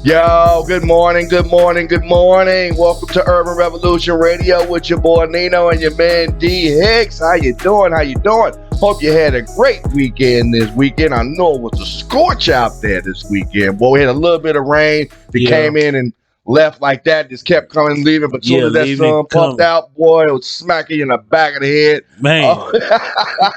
Yo, good morning, good morning, good morning. Welcome to Urban Revolution Radio with your boy Nino and your man D Hicks. How you doing? How you doing? Hope you had a great weekend this weekend. I know it was a scorch out there this weekend. Boy, we had a little bit of rain that came in and left like that. Just kept coming, leaving. But soon as that sun pumped out, boy, it was smacking you in the back of the head. Man.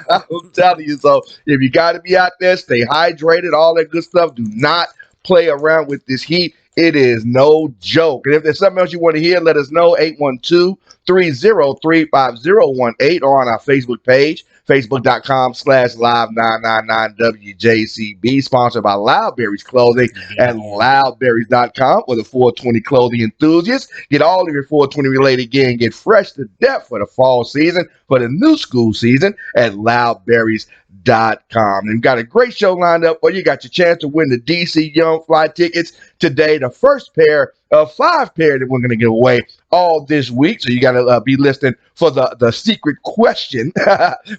I'm telling you. So if you got to be out there, stay hydrated, all that good stuff. Do not play around with this heat. It is no joke. And if there's something else you want to hear, let us know. 812-303-5018 or on our Facebook page, facebook.com/live999WJCB, sponsored by Loudberries Clothing at loudberries.com for the 420 clothing enthusiasts. Get all of your 420 related gear and get fresh to death for the fall season, for the new school season at loudberries.com. And we've got a great show lined up for you. Got your chance to win the DC Young Fly tickets today, the first pair of 5 pairs that we're going to give away all this week. So you got to be listening for the secret question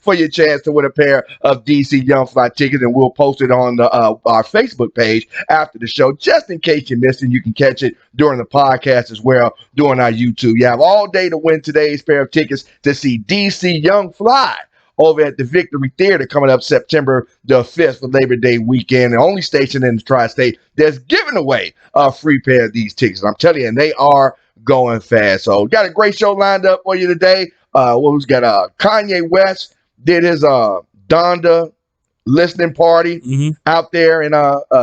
for your chance to win a pair of DC Young Fly tickets. And we'll post it on our Facebook page after the show, just in case you missed it. You can catch it during the podcast as well, during our YouTube. You have all day to win today's pair of tickets to see DC Young Fly over at the Victory Theater coming up September the 5th for Labor Day weekend. The only station in the tri-state that's giving away a free pair of these tickets. I'm telling you, and they are going fast. So we got a great show lined up for you today. We've got Kanye West did his Donda listening party out there in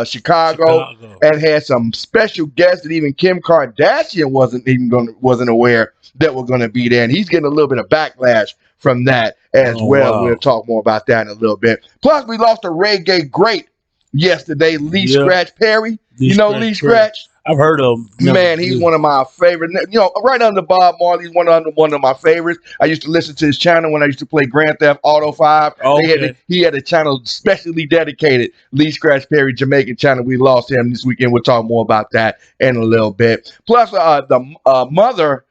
Chicago, and had some special guests that even Kim Kardashian wasn't aware that were going to be there, and he's getting a little bit of backlash from that as well. Wow. We'll talk more about that in a little bit. Plus, we lost a reggae great yesterday, Lee Scratch Perry. Lee Scratch? I've heard of him. Man, he's one of my favorite. Right under Bob Marley, he's one of my favorites. I used to listen to his channel when I used to play Grand Theft Auto 5. He had a channel specially dedicated, Lee Scratch Perry, Jamaican channel. We lost him this weekend. We'll talk more about that in a little bit. Plus, the mother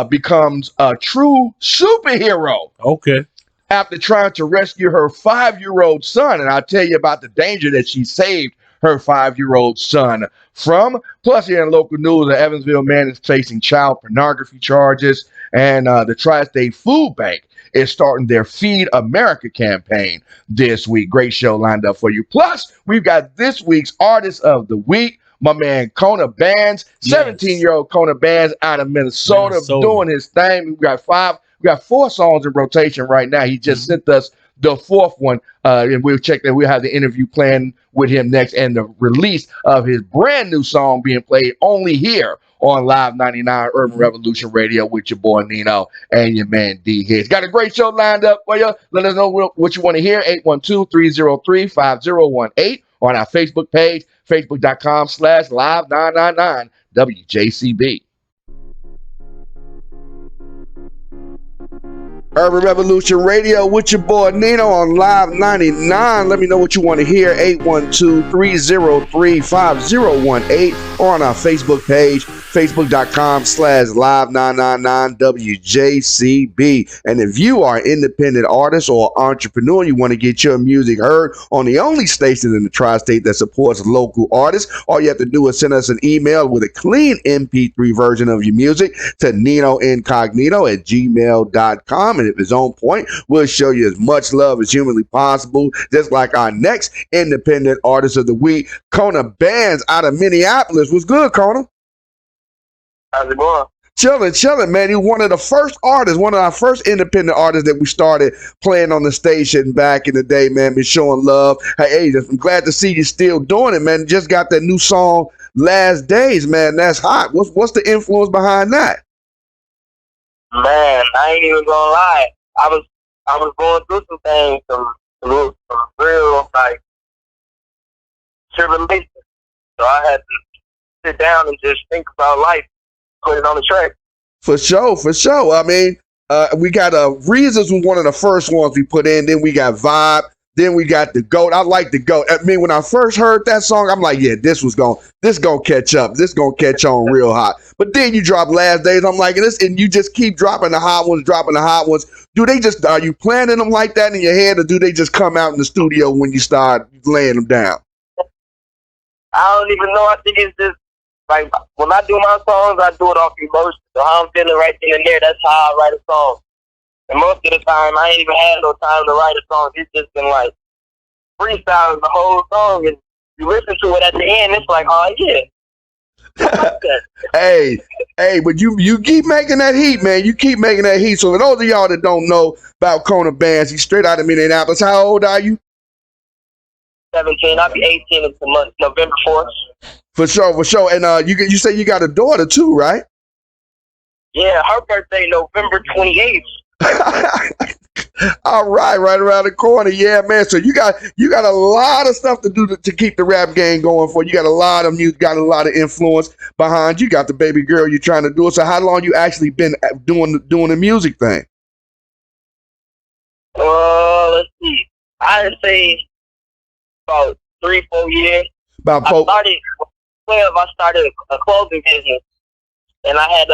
becomes a true superhero. Okay. After trying to rescue her 5-year-old son. And I'll tell you about the danger that she saved her 5-year-old son from. Plus, here in local news, an Evansville man is facing child pornography charges. And the Tri-State Food Bank is starting their Feed America campaign this week. Great show lined up for you. Plus, we've got this week's Artist of the Week. My man, Kona Bands, 17-year-old Kona Bands out of Minnesota, doing his thing. We got 4 songs in rotation right now. He just sent us the 4th one, and we'll check that. We'll have the interview planned with him next, and the release of his brand new song being played only here on Live 99 Urban Revolution Radio with your boy Nino and your man D Hicks. Got a great show lined up for you. Let us know what you want to hear. 812-303-5018 on our Facebook page, facebook.com/live999WJCB. Urban Revolution Radio with your boy Nino on Live 99. Let me know what you want to hear. 812-303-5018 or on our Facebook page, facebook.com/live999WJCB. And if you are an independent artist or entrepreneur, you want to get your music heard on the only station in the tri-state that supports local artists, all you have to do is send us an email with a clean MP3 version of your music to ninoincognito@gmail.com. And if it's on point, we'll show you as much love as humanly possible, just like our next independent artist of the week, Kona Bands out of Minneapolis. What's good, Kona? How's it going? Chilling, man. He's one of the first artists, one of our first independent artists that we started playing on the station back in the day, man. Been showing love. Hey, I'm glad to see you still doing it, man. Just got that new song, Last Days, man. That's hot. What's the influence behind that? Man, I ain't even gonna lie. I was going through some things, some real tribulations. So I had to sit down and just think about life, put it on the track. For sure. I mean, we got Reasons was one of the first ones we put in. Then we got Vibe. Then we got The GOAT. I like The GOAT. I mean, when I first heard that song, I'm like, yeah, this gonna catch up. This gonna catch on real hot. But then you drop Last Days. I'm like, and you just keep dropping the hot ones. Are you planning them like that in your head, or do they just come out in the studio when you start laying them down? I don't even know. I think it's just like when I do my songs, I do it off emotion. So how I'm feeling right then and there, that's how I write a song. And most of the time, I ain't even had no time to write a song. It's just been like freestyling the whole song, and you listen to it at the end, it's like, oh yeah. Hey, but you keep making that heat, man. You keep making that heat. So for those of y'all that don't know about Kona Bands, he's straight out of Minneapolis. How old are you? 17. I'll be 18 in the month, November 4th. For sure. And you say you got a daughter too, right? Yeah, her birthday November 28th. All right around the corner. Yeah, man. So you got a lot of stuff to do to keep the rap game going for you. Got a lot of music, got a lot of influence behind you. Got the baby girl you're trying to do it. So how long you actually been doing the music thing? Let's see. I'd say about 3-4 years. About 4. I started 12. I started a clothing business, and I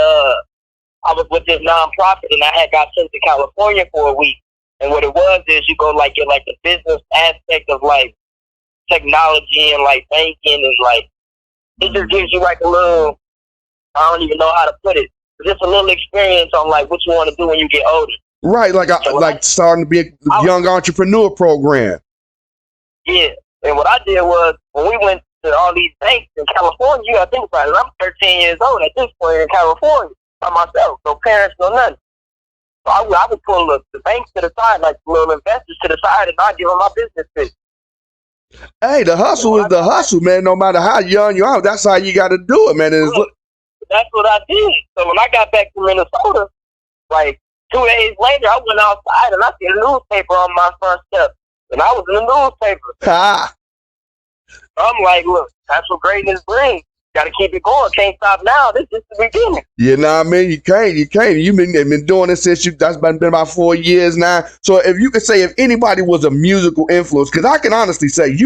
was with this nonprofit, and I had got sent to California for a week. And what it was is you go like get like the business aspect of like technology and like banking, and like it just gives you like a little, I don't even know how to put it, just a little experience on like what you want to do when you get older. Right, like starting to be a young entrepreneur program. Yeah, and what I did was when we went to all these banks in California, you gotta think about it. I'm 13 years old at this point in California by myself, no parents, no nothing. So I would pull the banks to the side, like little investors to the side, and I'd give them my business pitch. Hey, the hustle is the hustle, man. No matter how young you are, that's how you got to do it, man. That's what I did. So when I got back to Minnesota, like 2 days later, I went outside and I seen a newspaper on my front step, and I was in the newspaper. Ha! I'm like, look, that's what greatness brings. Got to keep it going. Can't stop now. This is the beginning. You know what I mean? You can't. You've been doing this since that's been about 4 years now. So if you could say if anybody was a musical influence, because I can honestly say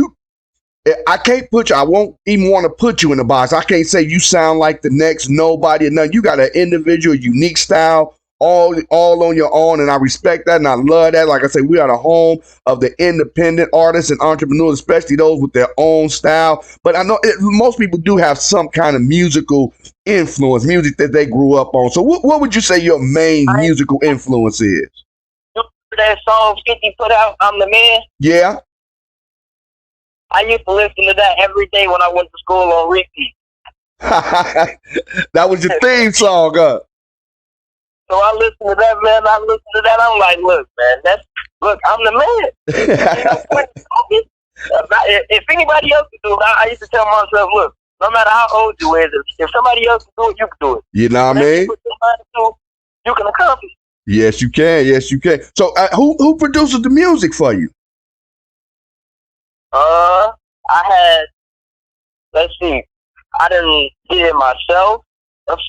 I can't put you, I won't even want to put you in a box. I can't say you sound like the next nobody or nothing. You got an individual, unique style, all on your own, and I respect that and I love that. Like I say, we are the home of the independent artists and entrepreneurs, especially those with their own style. But I know most people do have some kind of musical influence, music that they grew up on. So what would you say your main musical influence is? That song 50 put out, I'm the Man? Yeah. I used to listen to that every day when I went to school on repeat. That was your theme song, huh? So I listened to that, man. I'm like, look, man, I'm the man. If anybody else can do it, I used to tell myself, look, no matter how old you is, if somebody else can do it, you can do it. You know what I mean? You can accomplish. Yes, you can. Yes, you can. So who produces the music for you? I had, let's see, I didn't did it myself. Let's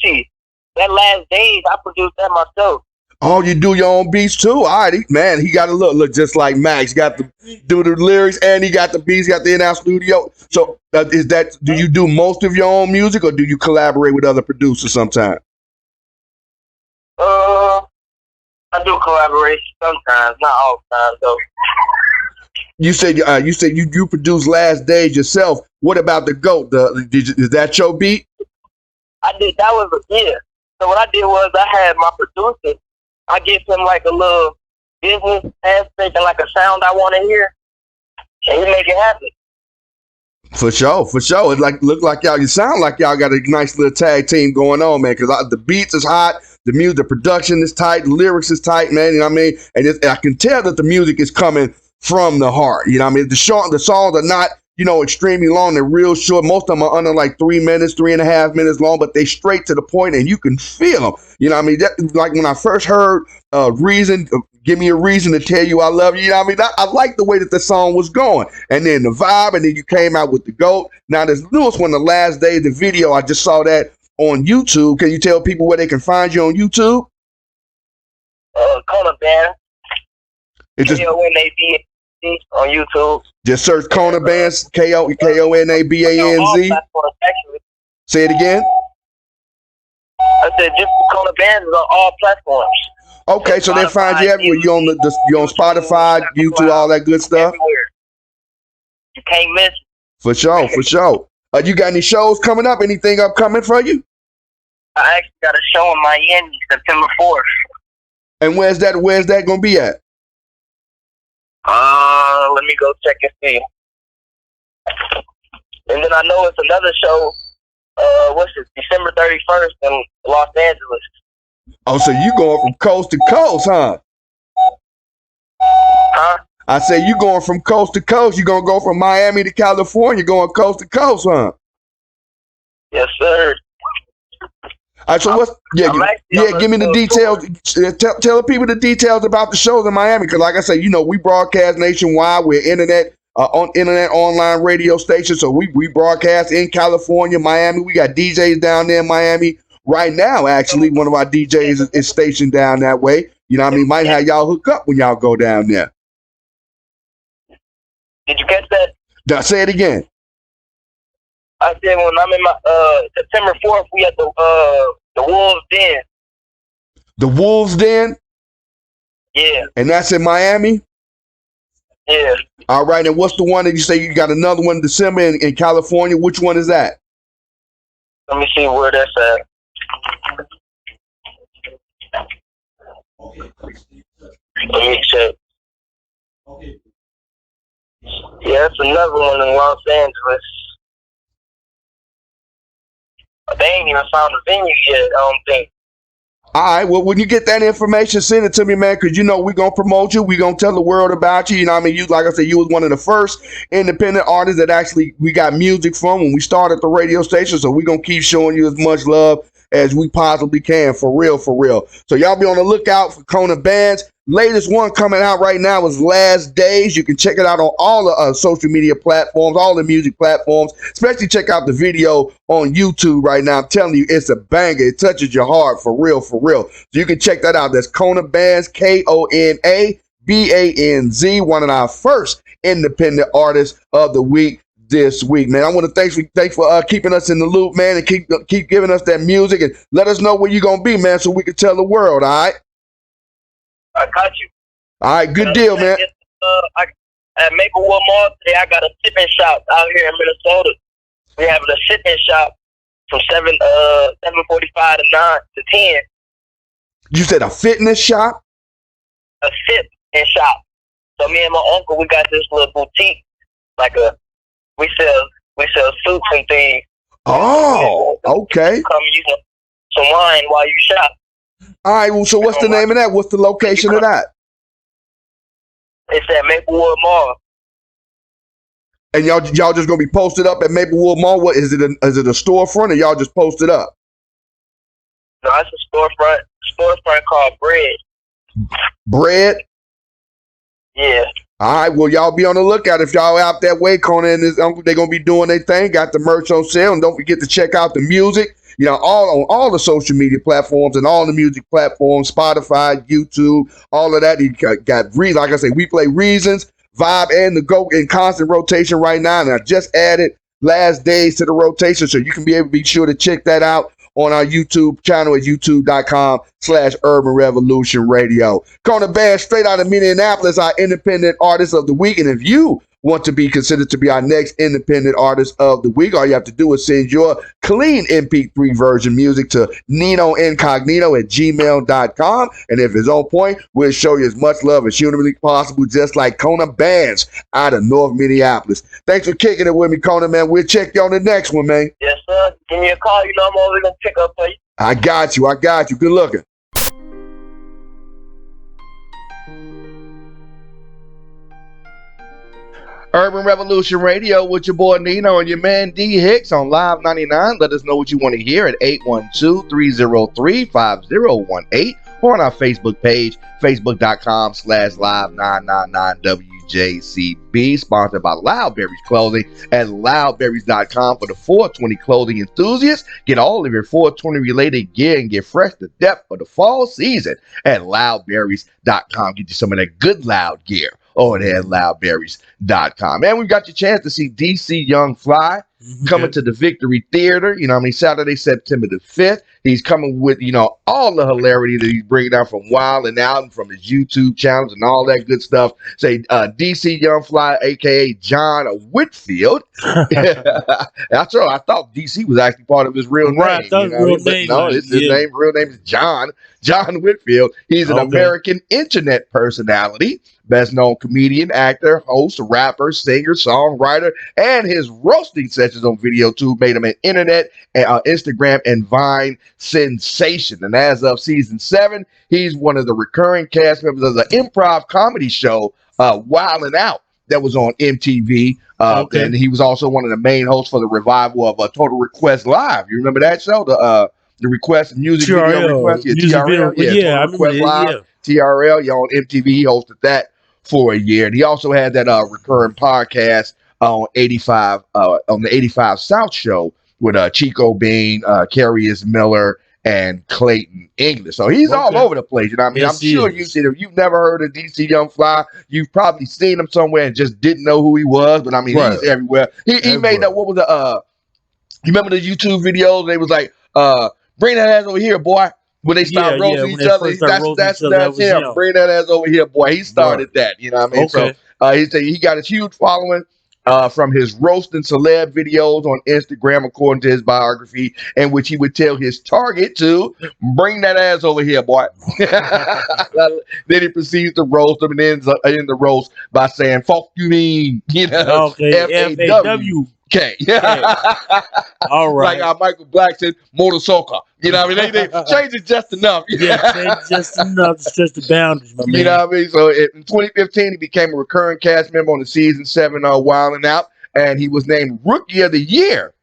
see. That last Dayz, I produced that myself. Oh, you do your own beats too? All right, man, he got to look just like Max. Got to do the lyrics and he got the beats, got the in-house studio. So do you do most of your own music or do you collaborate with other producers sometimes? I do collaboration sometimes, not all the time though. You said you produced Last Dayz yourself. What about the GOAT? Is that your beat? I did. That was a year. So what I did was I had my producer. I give him like a little business aspect and like a sound I want to hear, and he make it happen. For sure. It look like y'all. You sound like y'all got a nice little tag team going on, man. Because the beats is hot, the music, the production is tight, the lyrics is tight, man. You know what I mean? And I can tell that the music is coming from the heart. You know what I mean? The songs are not, extremely long. They're real short. Most of them are under like 3 minutes, 3.5 minutes long, but they straight to the point and you can feel them. You know what I mean? That, like when I first heard Reason, Give Me a Reason to Tell You I Love You. You know what I mean? I like the way that the song was going. And then the vibe, and then you came out with the GOAT. Now this newest one, The Last Day, the video, I just saw that on YouTube. Can you tell people where they can find you on YouTube? Kona Bands. It's just KONABANZ on YouTube. Just search Kona Bands, KONABANZ. Say it again. I said just Kona Bands is on all platforms. Okay, so they find you everywhere. You on Spotify, YouTube, all that good stuff. Everywhere. You can't miss it. For sure. You got any shows coming up? Anything upcoming for you? I actually got a show in Miami September 4th. And where's that gonna be at? Let me go check and see. And then I know it's another show. What's it? December 31st in Los Angeles. Oh, so you going from coast to coast, huh? Huh? I say you going from coast to coast. You gonna go from Miami to California, going coast to coast, huh? Yes, sir. All right, so what's give me the details. Tell the people the details about the shows in Miami, because like I say, we broadcast nationwide. We're internet online radio station, so we broadcast in California, Miami. We got DJs down there in Miami right now. Actually, one of our DJs is stationed down that way. You know what I mean? Might have y'all hook up when y'all go down there. Did you catch that? Say it again. I said when I'm in my September 4th, we at the Wolves Den. The Wolves Den? Yeah. And that's in Miami? Yeah. All right, and what's the one that you say you got another one in December in California? Which one is that? Let me see where that's at. Let me check. Yeah, it's another one in Los Angeles. They ain't even found a venue yet, I don't think. All right, well, when you get that information, send it to me, man, because we're going to promote you. We're going to tell the world about you. You know what I mean? You, like I said, you was one of the first independent artists that actually we got music from when we started the radio station, so we're going to keep showing you as much love as we possibly can, for real, for real. So y'all be on the lookout for Kona Bands. Latest one coming out right now is Last Dayz. You can check it out on all the social media platforms, all the music platforms. Especially check out the video on YouTube right now. I'm telling you, it's a banger. It touches your heart, for real, for real. So you can check that out. That's Kona Bands, KONABANZ, one of our first independent artists of the week this week, man. I want to thanks for keeping us in the loop, man, and keep giving us that music, and let us know where you're gonna be, man, so we can tell the world. All right. I got you. All right, good deal, man. At Maplewood Mall today, I got a sipping shop out here in Minnesota. We're having a sipping shop from 7:45 to 9 to 10. You said a fitness shop? A sipping shop. So me and my uncle, we got this little boutique, we sell suits and things. Oh, okay. Come use some wine while you shop. All right, well, so what's the name of that? What's the location of that? It's at Maplewood Mall. And y'all just gonna be posted up at Maplewood Mall? What is it? Is it a storefront, or y'all just posted up? No, it's a storefront called Bread. Bread? Yeah. All right, well, y'all be on the lookout. If y'all out that way, Kona and his uncle, they're going to be doing their thing. Got the merch on sale. And don't forget to check out the music, all on all the social media platforms and all the music platforms, Spotify, YouTube, all of that. You got Reasons. Like I say, we play Reasons, Vibe, and The GOAT in constant rotation right now. And I just added Last Dayz to the rotation, so you can be sure to check that out on our YouTube channel at youtube.com/Urban Revolution Radio. Kona Bands, straight out of Minneapolis, our independent artist of the week. And if you want to be considered to be our next independent artist of the week, all you have to do is send your clean MP3 version music to NinoIncognito@gmail.com. And if it's on point, we'll show you as much love as humanly possible, just like Kona Bands out of North Minneapolis. Thanks for kicking it with me, Kona, man. We'll check you on the next one, man. Yes, sir. Give me a call. I'm always going to pick up for you. I got you. Good looking. Urban Revolution Radio with your boy Nino and your man D Hicks on Live 99. Let us know what you want to hear at 812-303-5018 or on our Facebook page, facebook.com/live999WJCB, sponsored by Loudberries Clothing at loudberries.com for the 420 clothing enthusiasts. Get all of your 420 related gear and get fresh to death for the fall season at loudberries.com. Get you some of that good loud gear over there at loudberries.com. And we've got your chance to see DC Young Fly coming to the Victory Theater. You know what I mean? Saturday, September the 5th. He's coming with, all the hilarity that he's bringing down from Wild and Out and from his YouTube channels and all that good stuff. Say, DC Young Fly, a.k.a. John Whitfield. That's all. I thought DC was actually part of his real name. Right, that's real name. No, his name, real name is John Whitfield. He's an American internet personality, best known comedian, actor, host, rapper, singer, songwriter, and his roasting sessions on VideoTube made him an internet, Instagram, and Vine sensation. And as of season 7, he's one of the recurring cast members of the improv comedy show Wild and Out that was on MTV. And he was also one of the main hosts for the revival of Total Request Live. You remember that show? The request, music video request? TRL. I remember Request Live. TRL. On MTV. He hosted that for a year. And he also had that recurring podcast on 85 on the 85 South show with Chico Bean, Carius Miller, and Clayton English. So he's all over the place. You know what I mean? Yes, I'm sure if you've never heard of DC Young Fly, you've probably seen him somewhere and just didn't know who he was. But I mean, he's everywhere. He made that. What was the you remember the YouTube videos? They was like, bring that ass over here, boy. When they start roasting each other, that's him. Bring that ass over here, boy. He started that. You know what I mean? So he got a huge following from his roasting celeb videos on Instagram, according to his biography, in which he would tell his target to bring that ass over here, boy. Then he proceeds to roast him and ends the roast by saying, "Fuck you mean?" F-A-W. Okay. All right. Like Michael Black said, motor soccer. You know what I mean? They changed it just enough. Changed just enough to stretch the boundaries, my man. You know what I mean? So in 2015, he became a recurring cast member on the season 7 Wild and Out, and he was named Rookie of the Year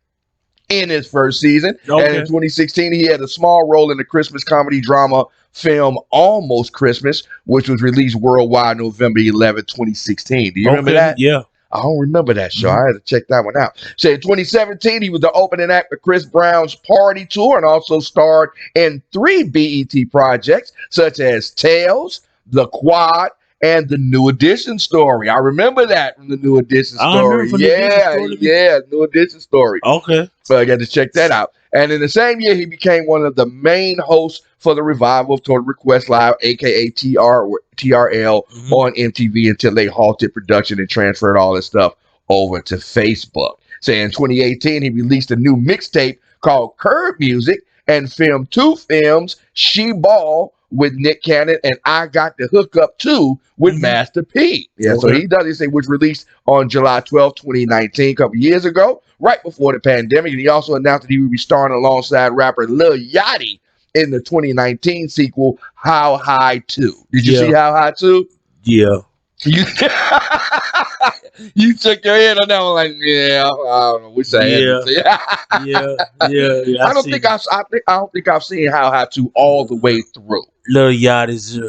in his first season. And in 2016, he had a small role in the Christmas comedy drama film Almost Christmas, which was released worldwide November 11, 2016. Do you remember that? Yeah. I don't remember that show. I had to check that one out. So in 2017, he was the opening act for Chris Brown's Party Tour and also starred in 3 BET projects, such as Tales, The Quad, and The New Edition Story. I remember that from The New Edition Story. New Edition Story. Okay. So I got to check that out. And in the same year, he became one of the main hosts for the revival of Total Request Live, a.k.a. TRL, on MTV until they halted production and transferred all this stuff over to Facebook. So in 2018, he released a new mixtape called Curb Music and filmed 2 films, She Ball with Nick Cannon and I Got the Hook Up Too with Master P. So he does this thing, which released on July 12, 2019, a couple years ago, right before the pandemic. And he also announced that he would be starring alongside rapper Lil Yachty in the 2019 sequel, How High 2. Did you see How High 2? Yeah. You shook your head on that one like, I don't know. Wish I had I don't think I've seen How High 2 all the way through. Lil Yachty's.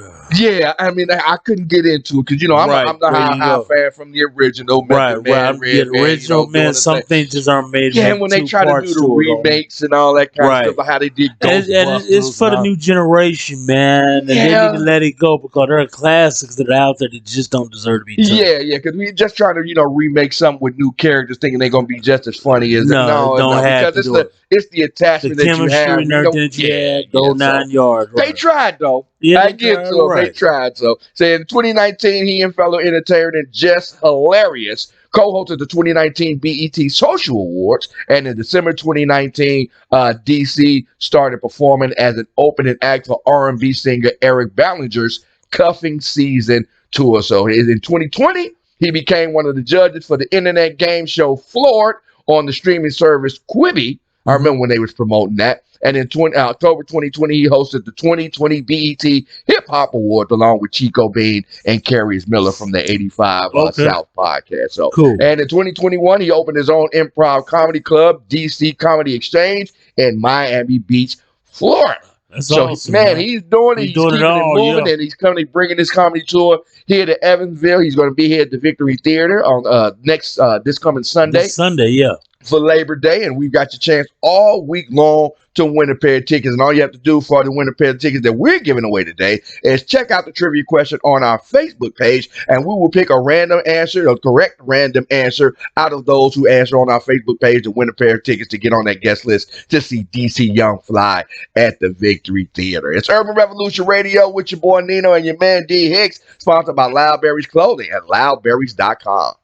I mean, I couldn't get into it because I'm the How fan from the original. I'm the original man. Some things just aren't made. Yeah, when they try to do the remakes and all that kind of stuff, how they did. And it's for the new generation, man. And they need to let it go because there are classics that are out there that just don't deserve to be touched. Yeah, because we're just trying to remake something with new characters, thinking they're gonna be just as funny as because it's the attachment that you have. And everything that you had, go 9 yards. They tried though. Yeah, I get to them. They tried so. So in 2019, he and fellow entertainer and Just Hilarious co-hosted the 2019 BET Social Awards, and in December 2019, DC started performing as an opening act for R&B singer Eric Ballinger's Cuffing Season tour. So in 2020, he became one of the judges for the internet game show Floored on the streaming service Quibi. I remember when they was promoting that. And in October 2020, he hosted the 2020 BET Hip Hop Awards along with Chico Bean and Carius Miller from the 85 South podcast. So cool. And in 2021, he opened his own improv comedy club, DC Comedy Exchange, in Miami Beach, Florida. That's awesome, man. He's doing it. He's keeping it moving, and he's currently bringing his comedy tour here to Evansville. He's going to be here at the Victory Theater on this coming Sunday. This Sunday, for Labor Day, and we've got your chance all week long to win a pair of tickets. And all you have to do for the win a pair of tickets that we're giving away today is check out the trivia question on our Facebook page, and we will pick a random answer, a correct random answer out of those who answer on our Facebook page to win a pair of tickets to get on that guest list to see DC Young Fly at the Victory Theater. It's Urban Revolution Radio with your boy Nino and your man D Hicks, sponsored by Loudberries Clothing at loudberries.com.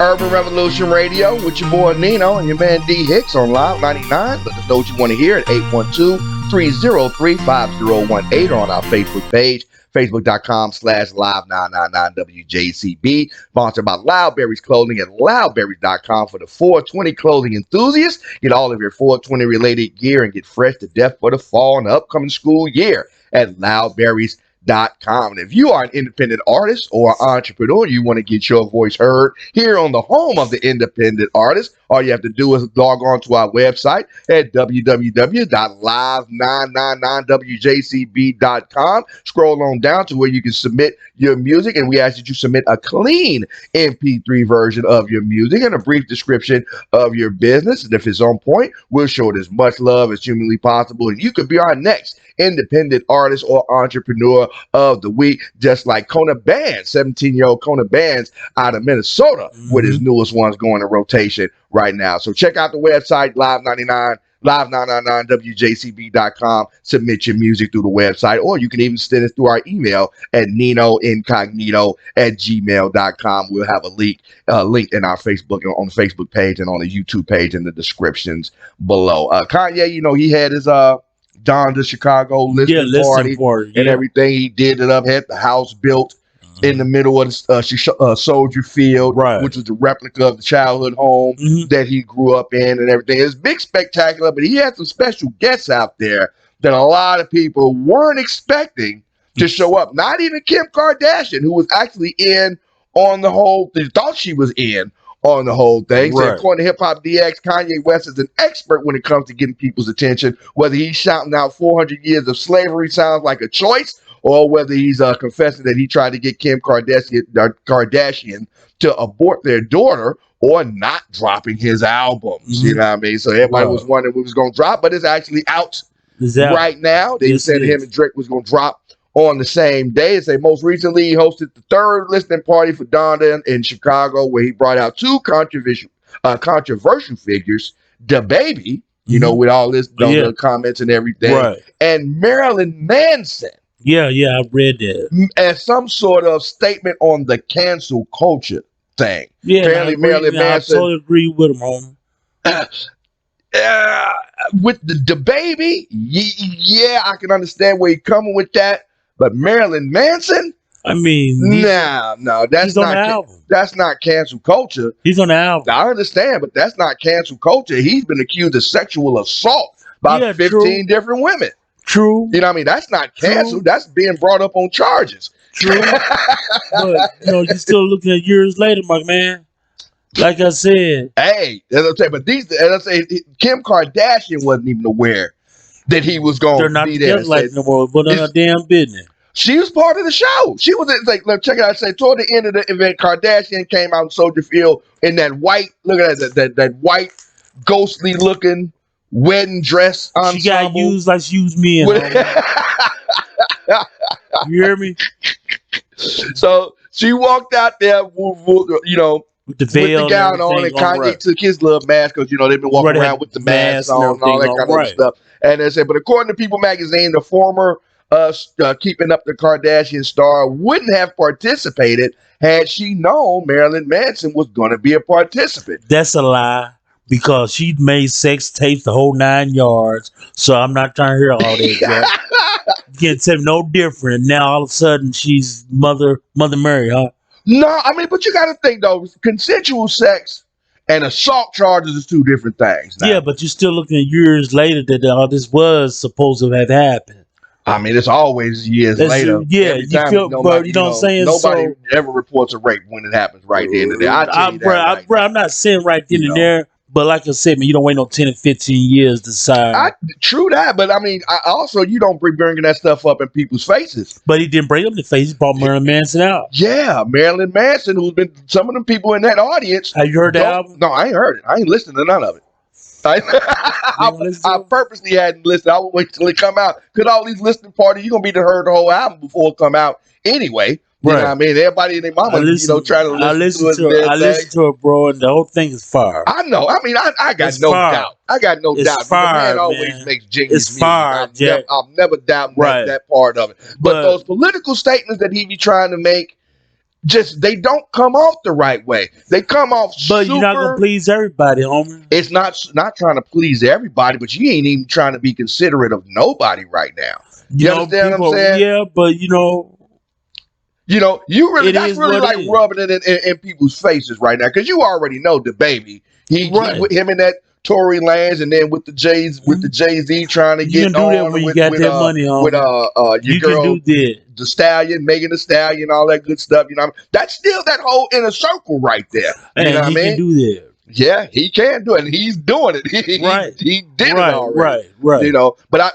Urban Revolution Radio with your boy Nino and your man D Hicks on Live 99. Let us know what you want to hear at 812-303-5018 or on our Facebook page, facebook.com/live999WJCB. Sponsored by Loudberries Clothing at loudberries.com for the 420 clothing enthusiasts. Get all of your 420 related gear and get fresh to death for the fall and the upcoming school year at loudberries.com. And if you are an independent artist or entrepreneur, you want to get your voice heard here on the home of the independent artist, all you have to do is log on to our website at www.live999wjcb.com. Scroll on down to where you can submit your music, and we ask that you submit a clean MP3 version of your music and a brief description of your business. And if it's on point, we'll show it as much love as humanly possible, and you could be our next independent artist or entrepreneur of the week, just like Kona Bands, 17-year-old Kona Bands out of Minnesota, with his newest ones going in rotation right now. So check out the website, live999wjcb.com. Submit your music through the website, or you can even send it through our email at ninoincognito@gmail.com. We'll have a link in our Facebook, on the Facebook page and on the YouTube page in the descriptions below. Kanye, you know, he had his Donda Chicago listening party and everything. He did it up, had the house built in the middle of the Soldier Field, which was the replica of the childhood home that he grew up in and everything. It's big, spectacular, but he had some special guests out there that a lot of people weren't expecting to show up. Not even Kim Kardashian, who was actually in on the whole, they thought she was in on the whole thing. So according to Hip Hop DX, Kanye West is an expert when it comes to getting people's attention, whether he's shouting out 400 years of slavery sounds like a choice, or whether he's confessing that he tried to get Kim Kardashian to abort their daughter, or not dropping his albums. You know what I mean? So everybody was wondering when it was going to drop, but it's actually out right now. They said him and Drake was going to drop on the same day. They say most recently he hosted the third listening party for Donda in Chicago, where he brought out two controversial figures, DaBaby, you know, with all this comments and everything, and Marilyn Manson. Yeah, I read that. As some sort of statement on the cancel culture thing. Yeah, apparently Marilyn Manson. I totally agree with him, homie. With the DaBaby, yeah, I can understand where you're coming with that. But Marilyn Manson? I mean, no, that's not cancel culture. He's on the album. I understand, but that's not cancel culture. He's been accused of sexual assault by 15 different women. True. You know what I mean? That's not canceled. That's being brought up on charges. True. But, you know, you're still looking at years later, my man. Like I said. Hey, as I say, but Kim Kardashian wasn't even aware that he was going to be there. They're not like no more, but on a damn business. She was part of the show. She was like, check it out. Say toward the end of the event, Kardashian came out in Soldier Field in that white. Look at that white, ghostly looking wedding dress ensemble. She got used like she used me. You hear me? So she walked out there, you know, with the veil, with the gown on, and Kanye took his little mask because, you know, they've been walking around with the mask on and all that kind of stuff. And they said, but according to People Magazine, the former Keeping Up the Kardashian star wouldn't have participated had she known Marilyn Manson was going to be a participant. That's a lie, because she made sex tapes the whole 9 yards. So I'm not trying to hear all that. You can't tell me no different. Now all of a sudden she's Mother Mary, huh? No, I mean, but you got to think though, consensual sex and assault charges is two different things. Now. Yeah, but you're still looking at years later that all this was supposed to have happened. I mean, it's always years later. Yeah, you feel, but you know what I'm saying? Nobody ever reports a rape when it happens right then and there. I'm not saying right then and there, But like I said, man, you don't wait no 10 and 15 years to decide. True that, but I mean, also you don't be bringing that stuff up in people's faces. But he didn't bring up the face. He brought Marilyn Manson out. Yeah, Marilyn Manson, who's been some of the people in that audience. Have you heard the album? No, I ain't heard it. I ain't listened to none of it. I purposely hadn't listened. I would wait till it come out because all these listening parties, you're gonna be to heard the whole album before it come out anyway. You know what I mean? Everybody and their mama, trying to listen to it. I listened to it, bro, and the whole thing is fire. I know. I mean, I got no doubt. I got no doubt. Fire, the man always makes genius music. Fire, I'll never doubt that part of it. But those political statements that he be trying to make, they don't come off the right way. They come off But you're not gonna please everybody, homie. It's not trying to please everybody, but you ain't even trying to be considerate of nobody right now. You understand what I'm saying? Yeah, but you really that's really like rubbing it in people's faces right now because you already know the baby. He with him and that Tory Lanez, and then with the Jay-Z trying to get on when you got that money on with your girl, the Stallion, Megan Thee Stallion, all that good stuff. You know, that's still that whole inner circle right there. You know what I mean? Can do that. Yeah, he can do it. And he's doing it. He did it already. Right. You know, but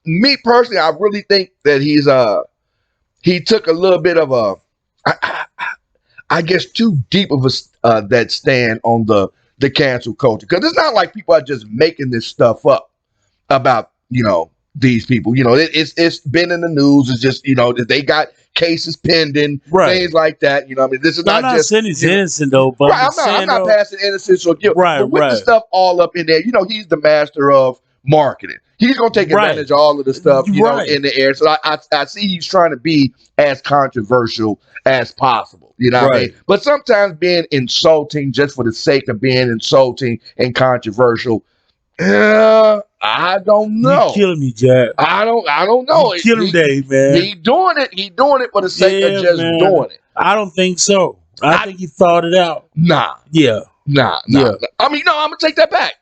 me personally, I really think that he took a little bit of I guess too deep of that stand on the cancel culture, because it's not like people are just making this stuff up about these people. It's been in the news. It's just that they got cases pending, things like that. I mean, this is not just saying he's innocent though, but I'm not passing innocence or guilt. But with the stuff all up in there, he's the master of marketing. He's gonna take advantage of all of the stuff in the air. So I see he's trying to be as controversial as possible. You know what I mean? But sometimes being insulting just for the sake of being insulting and controversial, I don't know. You killing me, Jack. I don't know. You killing Dave, man. He doing it. He doing it for the sake of just doing it. I don't think so. I think he thought it out. Nah. Yeah. Nah. I mean, no. I'm gonna take that back.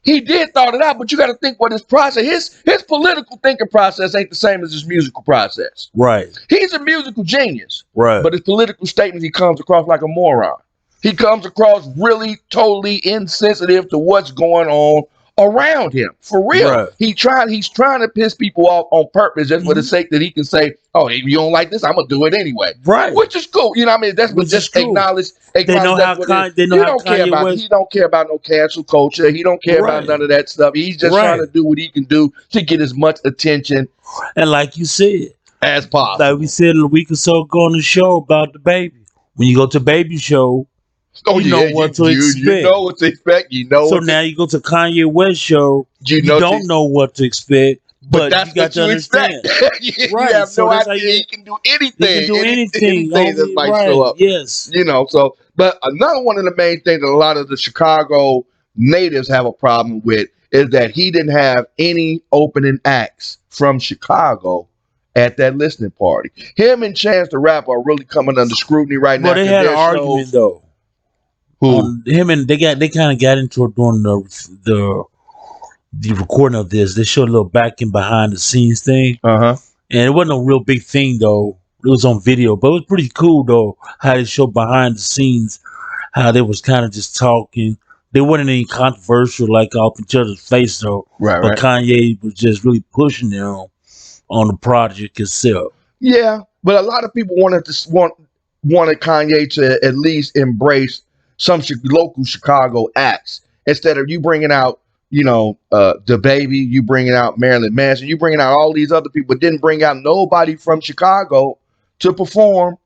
He did thought it out, but you got to think what his process, his political thinking process ain't the same as his musical process. Right. He's a musical genius. Right. But his political statements, he comes across like a moron. He comes across really totally insensitive to what's going on around him. For real. Right. He's trying to piss people off on purpose just for the sake that he can say, oh, if you don't like this, I'm gonna do it anyway. Right. Which is cool. You know what I mean? That's what just acknowledge. They know how he don't care about no cancel culture. He don't care about none of that stuff. He's just trying to do what he can do to get as much attention. And like you said, as possible. Like we said a week or so ago on the show about the baby. When you go to baby show, you know what to expect. You know what to expect. So now you go to Kanye West show, you don't know what to expect. But that's you got what to you understand. Expect. You have no idea he can do anything. He can do anything that might show up. Yes. So but another one of the main things that a lot of the Chicago natives have a problem with is that he didn't have any opening acts from Chicago at that listening party. Him and Chance the Rapper are really coming under scrutiny right now. But they had an argument though. Him and they kind of got into it during the recording of this. They showed a little back and behind the scenes thing. And it wasn't a real big thing though. It was on video, but it was pretty cool though how they showed behind the scenes, how they was kind of just talking. There wasn't any controversial like off each other's face though. But Kanye was just really pushing them on the project itself. Yeah, but a lot of people wanted Kanye to at least embrace some local Chicago acts instead of you bringing out, the baby, you bringing out Marilyn Manson, you bringing out all these other people, but didn't bring out nobody from Chicago to perform,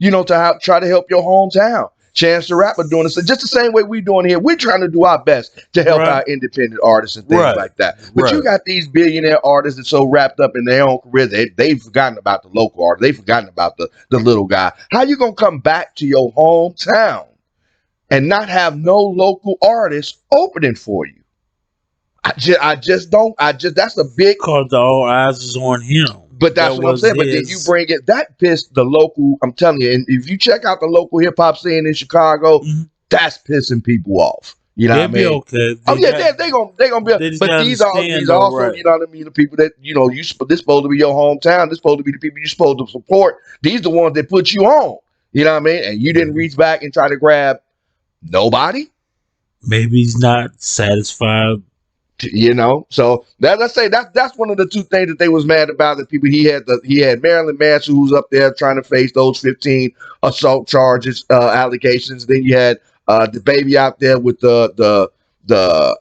to try to help your hometown. Chance the Rapper doing this just the same way we doing here. We're trying to do our best to help our independent artists and things like that. But you got these billionaire artists that's so wrapped up in their own career, they've forgotten about the local artist. They've forgotten about the little guy. How you gonna come back to your hometown and not have no local artists opening for you? That's a big, because all eyes is on him. But that's what I'm saying. But then you bring it, that pissed the local, I'm telling you, and if you check out the local hip hop scene in Chicago, that's pissing people off. You know what I mean? Okay. They're gonna be. But these are also, you know what I mean, the people that this supposed to be your hometown. This supposed to be the people you're supposed to support. These the ones that put you on. You know what I mean? And you didn't reach back and try to grab nobody. Maybe he's not satisfied. You know, so let's say that's one of the two things that they was mad about. The people he had Marilyn Manson, who's up there trying to face those 15 assault charges, allegations. Then you had the baby out there with the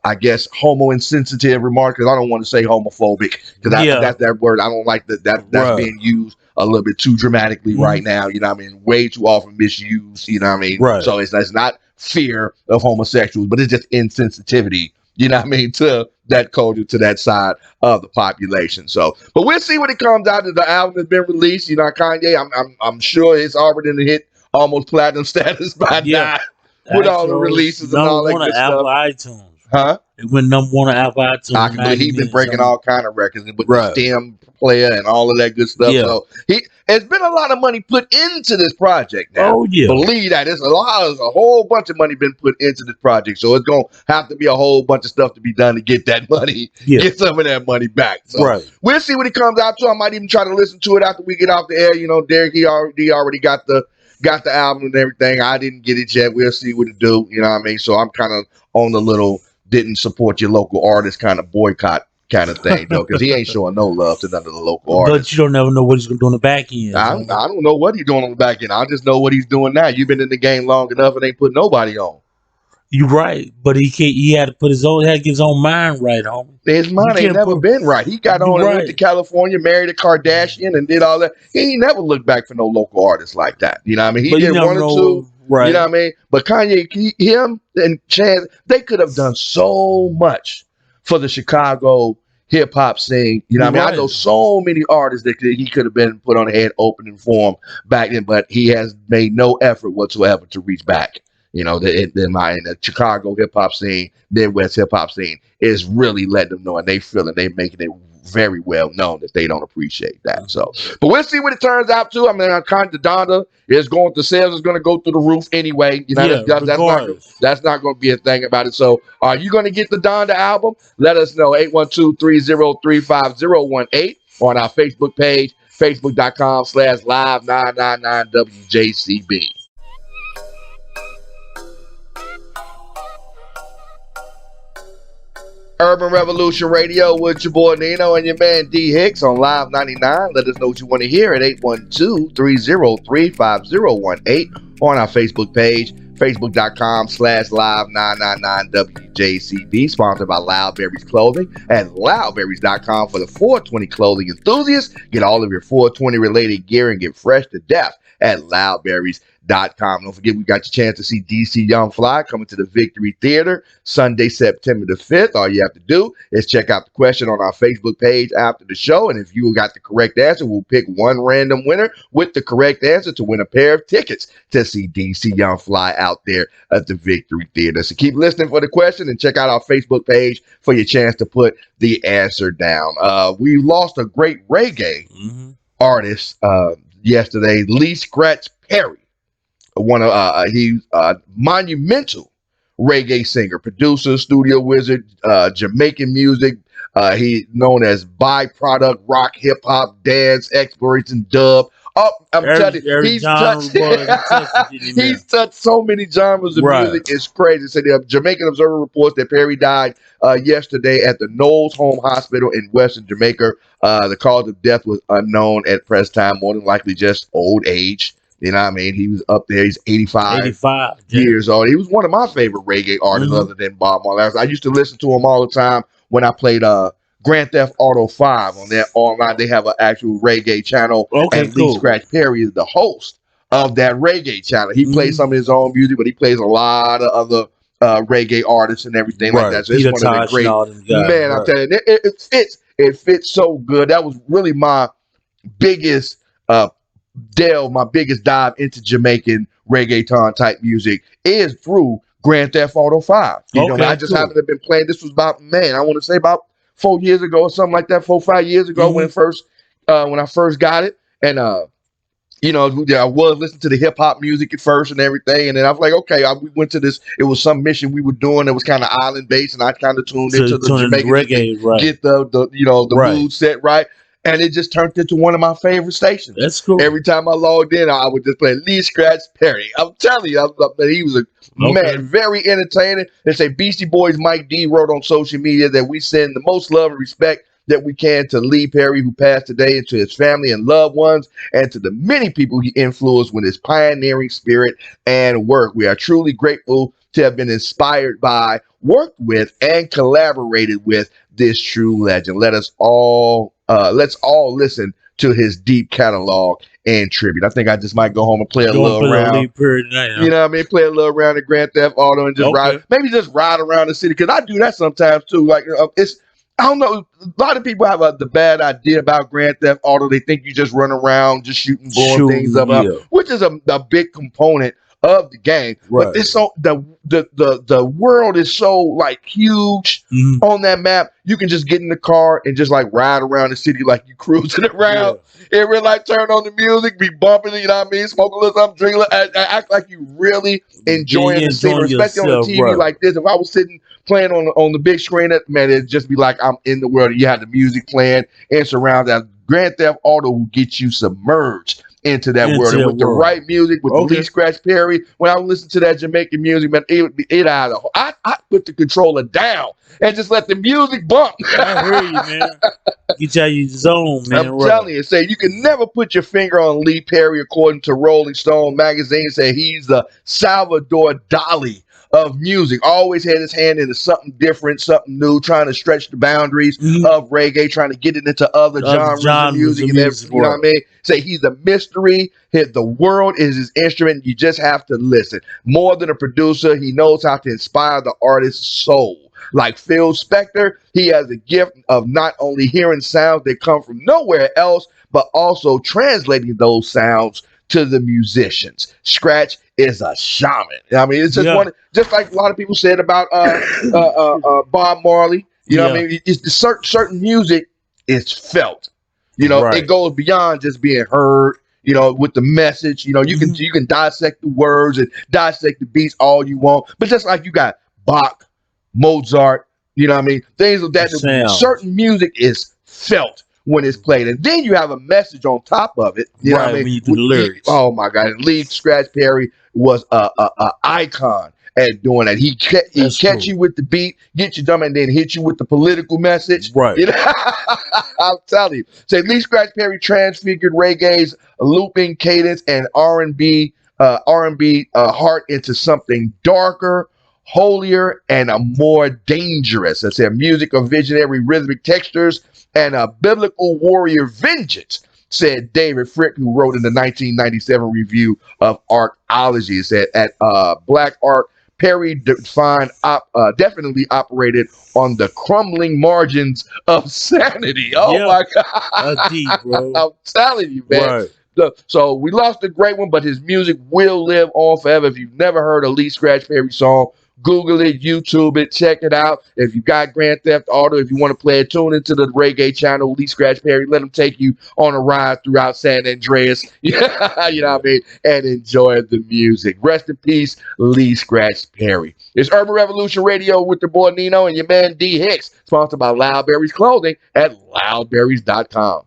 I guess homo insensitive remark, because I don't want to say homophobic, because Yeah, that's that word I don't like that's right, being used a little bit too dramatically right Mhm. now. You know what I mean? Way too often misused. You know what I mean? Right. So it's not fear of homosexuals, but it's just insensitivity, you know what I mean, to that culture, to that side of the population. So, but we'll see when it comes out. The album has been released. You know, Kanye, I'm sure it's already going to hit almost platinum status by Yeah. now with all the Actually, it's releases and number all that one on good Apple stuff. iTunes. Huh? It went number one on Apple iTunes. I can believe 90 he's been minutes breaking on. all kind of records with the Right. STEM player and all of that good stuff. Yeah. So it's been a lot of money put into this project now. Oh yeah. Believe that there's a whole bunch of money been put into this project. So it's gonna have to be a whole bunch of stuff to be done to get that money, Yeah. get some of that money back. So Right. we'll see what it comes out to. I might even try to listen to it after we get off the air. You know, Derek, he already got the album and everything. I didn't get it yet. We'll see what it do. You know what I mean? So I'm kind of on the little didn't support your local artist kind of boycott kind of thing, though, because he ain't showing no love to none of the local But artists. you don't never know what he's gonna do on the back end. I don't know what he's doing on the back end. I just know what he's doing now. You've been in the game long enough and ain't put nobody on. You're right, but he can't. He had to put his own. Had to get his own mind right, homie. His mind ain't never been right. He got on and went to California, married a Kardashian, and did all that. He ain't never looked back for no local artists like that. You know what I mean? He did one or two. Right. You know what I mean? But Kanye, him and Chance, they could have done so much for the Chicago hip hop scene. You know what I mean? I know so many artists that he could have been put on the head opening for him back then, but he has made no effort whatsoever to reach back. You know, the Chicago hip hop scene, Midwest hip hop scene is really letting them know, and they feeling they making it very well known that they don't appreciate that. So, but we'll see what it turns out to. I mean, kind of Donda is going to sales is going to go through the roof anyway. You know, that's not going to be a thing about it. So, are you going to get the Donda album? Let us know 812-303-5018 on our Facebook page, facebook.com/live999WJCB. Urban Revolution Radio with your boy Nino and your man D Hicks on Live 99. Let us know what you want to hear at 812-303-5018 on our Facebook page, facebook.com/live999WJCB, sponsored by Loudberries Clothing and loudberries.com for the 420 clothing enthusiasts. Get all of your 420 related gear and get fresh to death at Loudberries.com. Don't forget, we got your chance to see DC Young Fly coming to the Victory Theater Sunday, September the 5th. All you have to do is check out the question on our Facebook page after the show. And if you got the correct answer, we'll pick one random winner with the correct answer to win a pair of tickets to see DC Young Fly out there at the Victory Theater. So keep listening for the question and check out our Facebook page for your chance to put the answer down. We lost a great reggae artist yesterday, Lee Scratch Perry. He's monumental reggae singer, producer, studio wizard, Jamaican music. He's known as byproduct rock, hip hop, dance, exploration, dub. Oh, I'm telling you, he's touched so many genres of music. It's crazy. So the Jamaican Observer reports that Perry died yesterday at the Knowles Home Hospital in Western Jamaica. The cause of death was unknown at present time, more than likely just old age. You know what I mean? He was up there. He's 85 years old. He was one of my favorite reggae artists other than Bob Marley. I used to listen to him all the time when I played Grand Theft Auto 5 on their online. They have an actual reggae channel. Lee Scratch Perry is the host of that reggae channel. He plays some of his own music, but he plays a lot of other reggae artists and everything like that. So it's one of the great, man, I'm telling you, it fits so good. That was really my biggest my biggest dive into Jamaican reggaeton type music is through Grand Theft Auto 5. You know, I just happened to have been playing. This was about, I want to say about 4 years ago or something like that, 4-5 years ago when I first got it. And you know, I was listening to the hip hop music at first and everything, and then I was like, okay, we went to this. It was some mission we were doing that was kind of island based, and I kind of tuned into the Jamaican reggae, get the mood set right. and it just turned into one of my favorite stations. That's cool. Every time I logged in, I would just play Lee Scratch Perry. I'm telling you, he was a man, very entertaining. They say Beastie Boys Mike D wrote on social media that we send the most love and respect that we can to Lee Perry, who passed today, and to his family and loved ones, and to the many people he influenced with his pioneering spirit and work. We are truly grateful to have been inspired by, worked with, and collaborated with this true legend. Let's all listen to his deep catalog and tribute. I think I just might go home and play a little round. You know what I mean? Play a little round of Grand Theft Auto and just ride around the city, because I do that sometimes too. Like I don't know. A lot of people have the bad idea about Grand Theft Auto. They think you just run around, just blowing things up, which is a big component of the game. Right. But it's so the world is so like huge on that map. You can just get in the car and just like ride around the city like you cruising around. And really like turn on the music, be bumping it, you know what I mean? Smoke a little something, drink a little, act like you really enjoying the scenery, especially on the TV like this. If I was sitting playing on the big screen, man, it'd just be like I'm in the world. And you have the music playing and surround that. Grand Theft Auto will get you submerged into that world. And with the right music, with the Lee Scratch Perry, when I listen to that Jamaican music, man, I put the controller down and just let the music bump. I hear you, man. Get you out of your zone, man. I'm telling you, say you can never put your finger on Lee Perry, according to Rolling Stone magazine. Say he's the Salvador Dali of music. Always had his hand into something different, something new, trying to stretch the boundaries of reggae, trying to get it into other genres of music and everything. You know what I mean? Say he's a mystery. The world is his instrument. You just have to listen. More than a producer, he knows how to inspire the artist's soul. Like Phil Spector, he has a gift of not only hearing sounds that come from nowhere else, but also translating those sounds to the musicians. Scratch is a shaman. I mean, it's just just like a lot of people said about Bob Marley. You know what I mean? It's certain music is felt. You know, it goes beyond just being heard. You know, with the message. You know, you can dissect the words and dissect the beats all you want. But just like you got Bach, Mozart, you know what I mean? Things of that. Certain music is felt when it's played. And then you have a message on top of it. You know what I mean? The lyrics. Oh my God. And Lee Scratch Perry was a icon at doing that. He catch you with the beat, get you dumb, and then hit you with the political message. Right. You know? I'm telling you. Say Lee Scratch Perry transfigured reggae's looping cadence and R&B heart into something darker, holier, and a more dangerous. I said music of visionary rhythmic textures and a biblical warrior vengeance, said David Frick, who wrote in the 1997 review of Arcology. It said at Black Art, Perry definitely operated on the crumbling margins of sanity. Oh my God. That's deep, bro. I'm telling you, man. Right. So we lost a great one, but his music will live on forever. If you've never heard a Lee Scratch Perry song, Google it, YouTube it, check it out. If you got Grand Theft Auto, if you want to play it, tune into the reggae channel, Lee Scratch Perry. Let him take you on a ride throughout San Andreas, you know what I mean, and enjoy the music. Rest in peace, Lee Scratch Perry. It's Urban Revolution Radio with your boy Nino and your man D Hicks, sponsored by Loudberries Clothing at loudberries.com.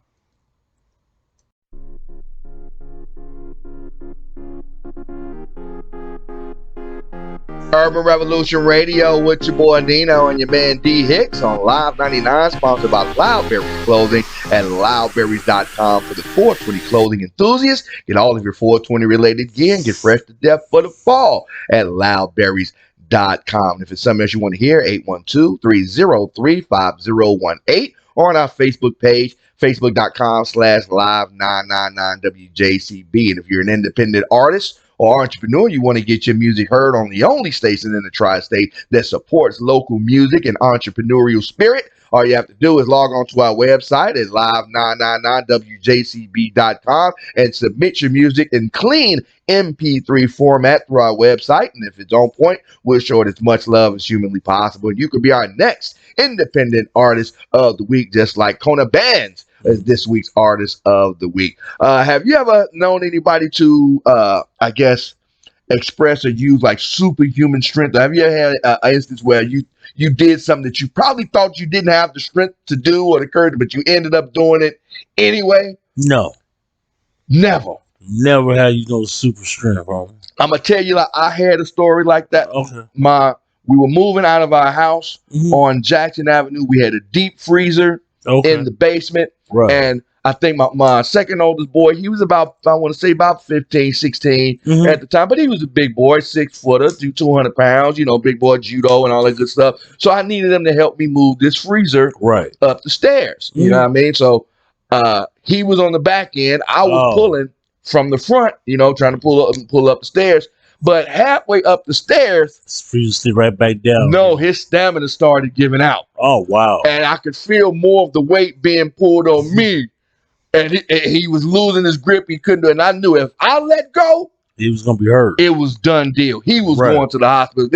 Urban Revolution Radio with your boy Nino and your man D Hicks on Live 99, sponsored by Loudberries Clothing at loudberries.com for the 420 clothing enthusiasts. Get all of your 420 related gear and get fresh to death for the fall at loudberries.com. And if it's something else you want to hear, 812-303-5018, or on our Facebook page, facebook.com/live999WJCB. And if you're an independent artist or entrepreneur, you want to get your music heard on the only station in the tri-state that supports local music and entrepreneurial spirit, all you have to do is log on to our website at live999wjcb.com and submit your music in clean MP3 format through our website. And if it's on point, we'll show it as much love as humanly possible. And you could be our next independent artist of the week, just like Kona Bands as this week's artist of the week. Have you ever known anybody to, express or use like superhuman strength? Have you ever had an instance where you did something that you probably thought you didn't have the strength to do or the courage, but you ended up doing it anyway? No, Never. never had super strength, bro. I'm gonna tell you, like, I had a story like that. Okay. We were moving out of our house Mhm. on Jackson Avenue. We had a deep freezer Okay. in the basement. Right. And I think my second oldest boy, he was about, I want to say about 15, 16 Mhm. at the time, but he was a big boy, 6-footer, 200 pounds, big boy judo and all that good stuff. So I needed him to help me move this freezer Right. up the stairs. You know what I mean? So he was on the back end. I was pulling from the front, trying to pull up the stairs. But halfway up the stairs, freezer slid right back down. no, his stamina started giving out. Oh wow. And I could feel more of the weight being pulled on me. And he was losing his grip. He couldn't do it. And I knew if I let go, he was gonna be hurt. It was done deal. He was going to the hospital.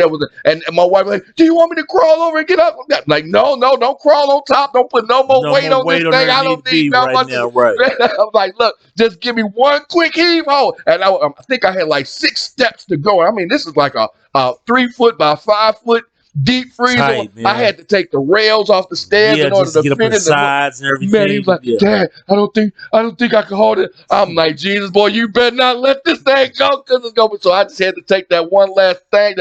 And my wife was like, "Do you want me to crawl over and get up?" I'm like, no, don't crawl on top. Don't put no more weight on this thing. I don't need that much. Right. I'm like, look, just give me one quick heave ho. And I think I had like 6 steps to go. I mean, this is like a 3 foot by 5 foot deep freezer. Tight, I had to take the rails off the stairs in order to get up fit on the sides and everything. Man, he was like, Dad, I don't think I can hold it. I'm like, Jesus, boy, you better not let this thing go, because it's going. So I just had to take that one last thing,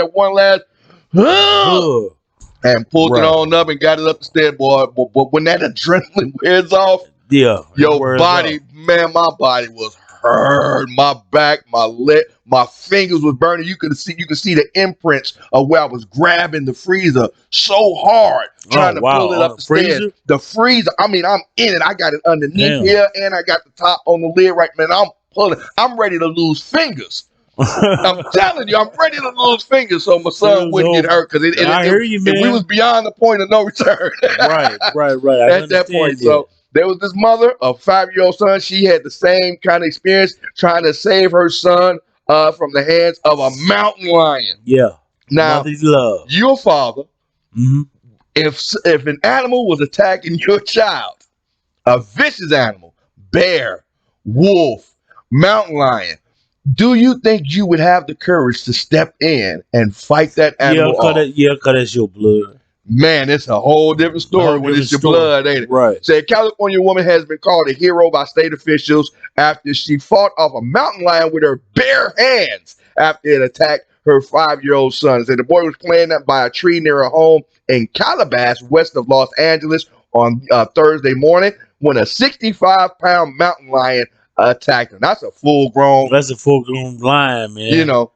and pulled it on up and got it up the stairs, boy. But when that adrenaline wears off, your body, man, my body was hurt. My back, my leg, my fingers was burning. You could see the imprints of where I was grabbing the freezer so hard, trying to pull it up the stairs. The freezer, I mean, I'm in it. I got it underneath here, and I got the top on the lid right, man. I'm pulling. I'm ready to lose fingers. I'm telling you, I'm ready to lose fingers so my son wouldn't get hurt, because we was beyond the point of no return. right. At that point, so there was this mother, a 5-year-old son. She had the same kind of experience trying to save her son from the hands of a mountain lion. Yeah. Now, your father, mm-hmm. if an animal was attacking your child, a vicious animal, bear, wolf, mountain lion, do you think you would have the courage to step in and fight that animal off? Because that's your blood. Man, it's a whole different story when it's your blood, ain't it? Right. Say, a California woman has been called a hero by state officials after she fought off a mountain lion with her bare hands after it attacked her 5-year-old son. Say, the boy was playing by a tree near a home in Calabasas, west of Los Angeles, on Thursday morning when a 65-pound mountain lion attacked him. That's a full-grown lion, man.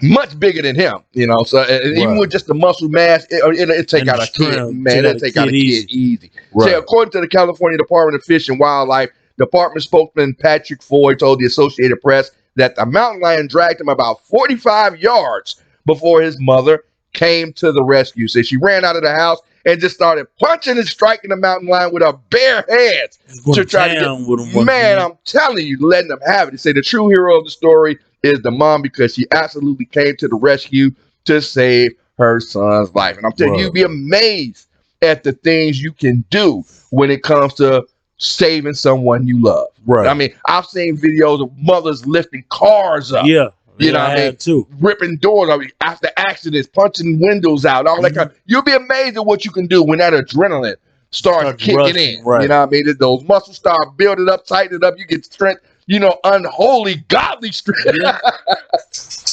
Much bigger than him, So even with just the muscle mass, it take out a kid, man. It take out a kid easy. Right. According to the California Department of Fish and Wildlife, Department spokesman Patrick Foy told the Associated Press that the mountain lion dragged him about 45 yards before his mother came to the rescue. So she ran out of the house and just started punching and striking the mountain lion with her bare hands to try to get him. Man, I'm telling you, letting them have it. They say the true hero of the story is the mom, because she absolutely came to the rescue to save her son's life. And I'm telling you, you'd be amazed at the things you can do when it comes to saving someone you love. Right. I mean, I've seen videos of mothers lifting cars up. Yeah. You know what I mean? Too. Ripping doors after accidents, punching windows out, all that kind of. You'll be amazed at what you can do when that adrenaline starts kicking in. Right. You know what I mean? Those muscles start building up, tightening up. You get strength, unholy, godly strength. Yeah.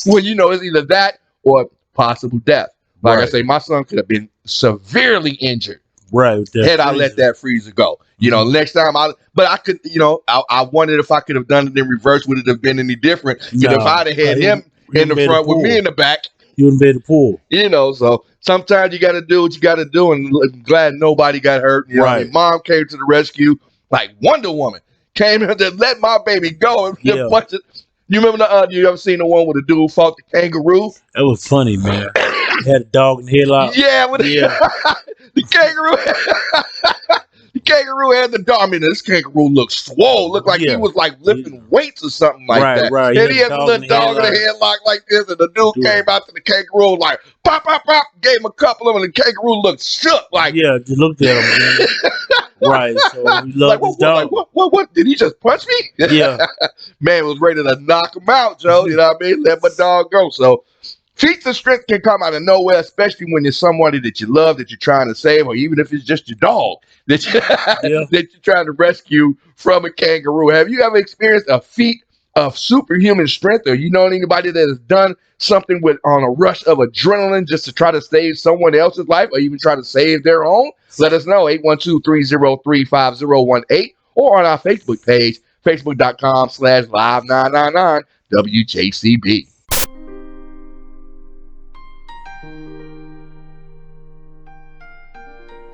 When it's either that or possible death. Like I say, my son could have been severely injured. Right. Had I let that freezer go. Next time I could, I wondered if I could have done it in reverse. Would it have been any different? If I'd have had him in the front with me in the back, you wouldn't be able to pull. So sometimes you got to do what you got to do, and I'm glad nobody got hurt. Right. I mean, mom came to the rescue like Wonder Woman, came in to let my baby go and punch it. You remember you ever seen the one where the dude fought the kangaroo? That was funny, man. He had a dog in the headlock. Yeah, the kangaroo. The kangaroo had the dog. I mean, this kangaroo looked swole. Looked like he was like lifting weights or something like that. Right. And he had a little dog in a headlock like this. And the dude came out to the kangaroo like, pop, pop, pop. Gave him a couple of them. And the kangaroo looked shook. Like, yeah, just looked at him. Right. So we love like, this dog. What? Did he just punch me? Yeah. Man was ready to knock him out, Joe. You know what I mean? Let my dog go. So feats of strength can come out of nowhere, especially when you're somebody that you love, that you're trying to save, or even if it's just your dog that, that you're trying to rescue from a kangaroo. Have you ever experienced a feat of superhuman strength, or you know anybody that has done something on a rush of adrenaline just to try to save someone else's life, or even try to save their own? Let us know, 812-303-5018, or on our Facebook page, facebook.com/live999 WJCB.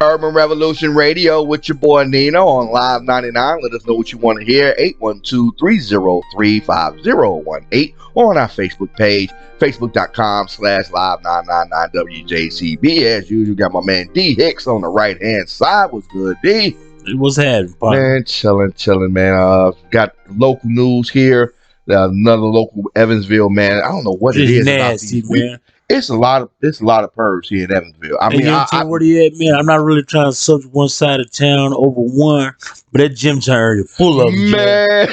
Urban Revolution Radio with your boy Nino on Live 99. Let us know what you want to hear. 812-303-5018, or on our Facebook page, facebook.com/live999 WJCB. As usual, got my man D Hicks on the right hand side. What's good, D? It was happening, man. Chilling, man. Got local news here. Another local Evansville, man. I don't know what it is nasty, about these man. It's a lot of pervs here in Evansville. I mean, where they at, man? I'm not really trying to subject one side of town over one, but that gym town area full of them, man.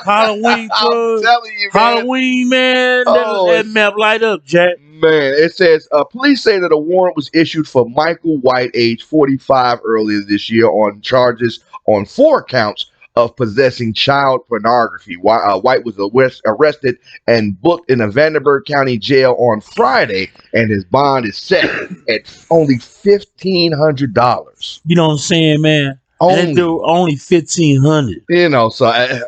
Halloween, I'm telling you, man. Halloween, man. That map light up, Jack. Man, it says police say that a warrant was issued for Michael White, age 45, earlier this year on charges on 4 counts of possessing child pornography. White was arrested and booked in a Vanderburgh County jail on Friday, and his bond is set at only $1,500. You know what I'm saying, man? Only $1,500. You know, so I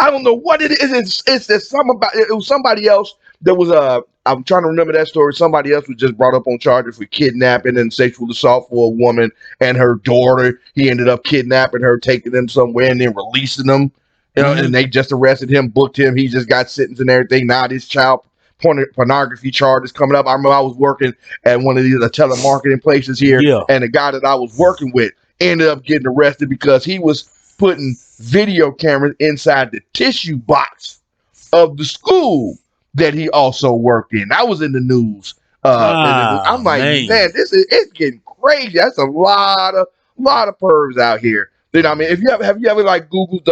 don't know what it is. It's something about it. It was somebody else that was I'm trying to remember that story. Somebody else was just brought up on charges for kidnapping and sexual assault for a woman and her daughter. He ended up kidnapping her, taking them somewhere, and then releasing them. You know, and they just arrested him, booked him. He just got sentenced and everything. Now this child pornography charge is coming up. I remember I was working at one of these telemarketing places here, and the guy that I was working with ended up getting arrested because he was putting video cameras inside the tissue box of the school that he also worked in. That was in the news. I'm like, man, it's getting crazy. That's a lot of pervs out here. You know, I mean, have you ever like Googled